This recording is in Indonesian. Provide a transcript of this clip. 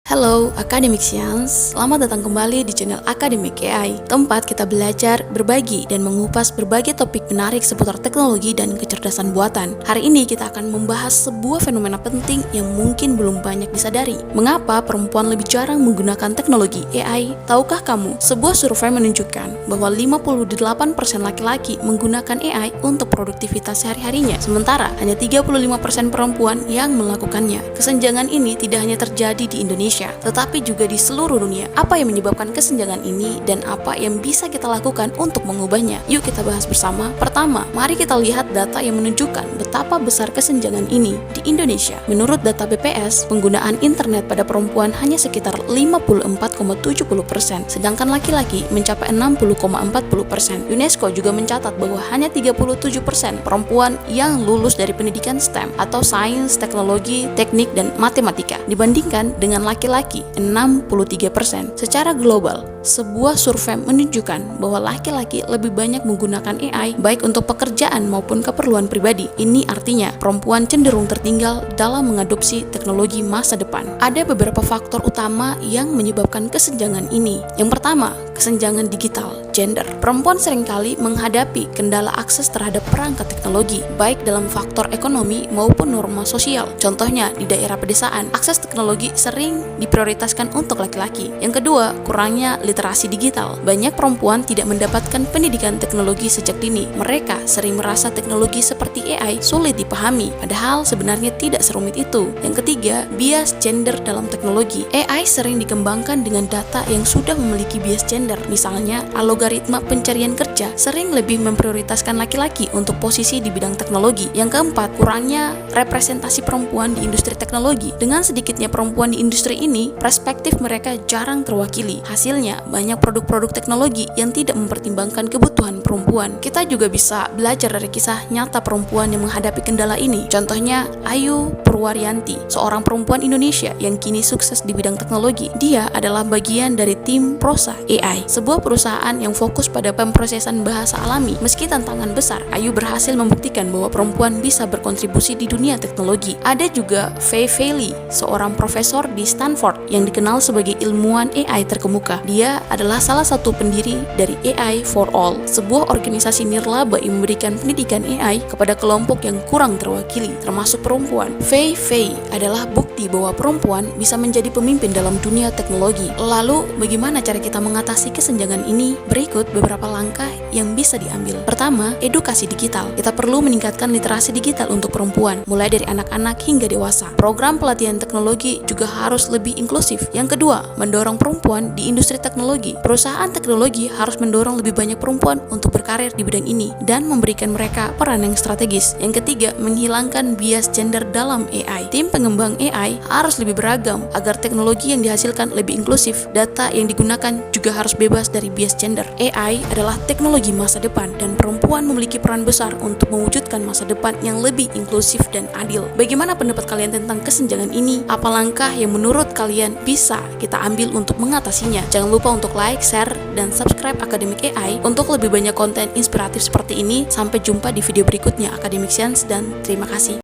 Halo Academicians, selamat datang kembali di channel Academic AI, tempat kita belajar, berbagi, dan mengupas berbagai topik menarik seputar teknologi dan kecerdasan buatan. Hari ini kita akan membahas sebuah fenomena penting yang mungkin belum banyak disadari. Mengapa perempuan lebih jarang menggunakan teknologi AI? Tahukah kamu, sebuah survei menunjukkan bahwa 58% laki-laki menggunakan AI untuk produktivitas sehari-harinya, sementara hanya 35% perempuan yang melakukannya. Kesenjangan ini tidak hanya terjadi di Indonesia, tetapi juga di seluruh dunia. Apa yang menyebabkan kesenjangan ini dan apa yang bisa kita lakukan untuk mengubahnya? Yuk kita bahas bersama. Pertama, mari kita lihat data yang menunjukkan betapa besar kesenjangan ini di Indonesia. Menurut data BPS, penggunaan internet pada perempuan hanya sekitar 54,70%, sedangkan laki-laki mencapai 60,40%. UNESCO juga mencatat bahwa hanya 37% perempuan yang lulus dari pendidikan STEM atau sains, teknologi, teknik, dan matematika dibandingkan dengan laki-laki 63%. Secara global, sebuah survei menunjukkan bahwa laki-laki lebih banyak menggunakan AI baik untuk pekerjaan maupun keperluan pribadi. Ini artinya perempuan cenderung tertinggal dalam mengadopsi teknologi masa depan. Ada beberapa faktor utama yang menyebabkan kesenjangan ini. Yang pertama, kesenjangan digital, gender. Perempuan seringkali menghadapi kendala akses terhadap perangkat teknologi, baik dalam faktor ekonomi maupun norma sosial. Contohnya, di daerah pedesaan, akses teknologi sering diprioritaskan untuk laki-laki. Yang kedua, kurangnya literasi digital. Banyak perempuan tidak mendapatkan pendidikan teknologi sejak dini. Mereka sering merasa teknologi seperti AI sulit dipahami, padahal sebenarnya tidak serumit itu. Yang ketiga, bias gender dalam teknologi. AI sering dikembangkan dengan data yang sudah memiliki bias gender. Misalnya, algoritma pencarian kerja sering lebih memprioritaskan laki-laki untuk posisi di bidang teknologi. Yang keempat, kurangnya representasi perempuan di industri teknologi. Dengan sedikitnya perempuan di industri ini, perspektif mereka jarang terwakili. Hasilnya, banyak produk-produk teknologi yang tidak mempertimbangkan kebutuhan perempuan. Kita juga bisa belajar dari kisah nyata perempuan yang menghadapi kendala ini. Contohnya, Ayu Purwaryanti, seorang perempuan Indonesia yang kini sukses di bidang teknologi. Dia adalah bagian dari tim Prosa AI, sebuah perusahaan yang fokus pada pemrosesan bahasa alami. Meski tantangan besar, Ayu berhasil membuktikan bahwa perempuan bisa berkontribusi di dunia teknologi. Ada juga Fei Fei, seorang profesor di Stanford yang dikenal sebagai ilmuwan AI terkemuka. Dia adalah salah satu pendiri dari AI for All, sebuah organisasi nirlaba yang memberikan pendidikan AI kepada kelompok yang kurang terwakili, termasuk perempuan. Fei Fei adalah bukti bahwa perempuan bisa menjadi pemimpin dalam dunia teknologi. Lalu, bagaimana cara kita mengatasi kesenjangan ini? Berikut beberapa langkah yang bisa diambil. Pertama, edukasi digital. Kita perlu meningkatkan literasi digital untuk perempuan, mulai dari anak-anak hingga dewasa. Program pelatihan teknologi juga harus lebih inklusif. Yang kedua, mendorong perempuan di industri teknologi. Perusahaan teknologi harus mendorong lebih banyak perempuan untuk berkarir di bidang ini dan memberikan mereka peran yang strategis. Yang ketiga, menghilangkan bias gender dalam AI. Tim pengembang AI harus lebih beragam agar teknologi yang dihasilkan lebih inklusif. Data yang digunakan juga harus bebas dari bias gender. AI adalah teknologi masa depan dan perempuan memiliki peran besar untuk mewujudkan masa depan yang lebih inklusif dan adil. Bagaimana pendapat kalian tentang kesenjangan ini? Apa langkah yang menurut kalian bisa kita ambil untuk mengatasinya? Jangan lupa untuk like, share, dan subscribe Academic AI untuk lebih banyak konten inspiratif seperti ini. Sampai jumpa di video berikutnya Academicians, dan terima kasih.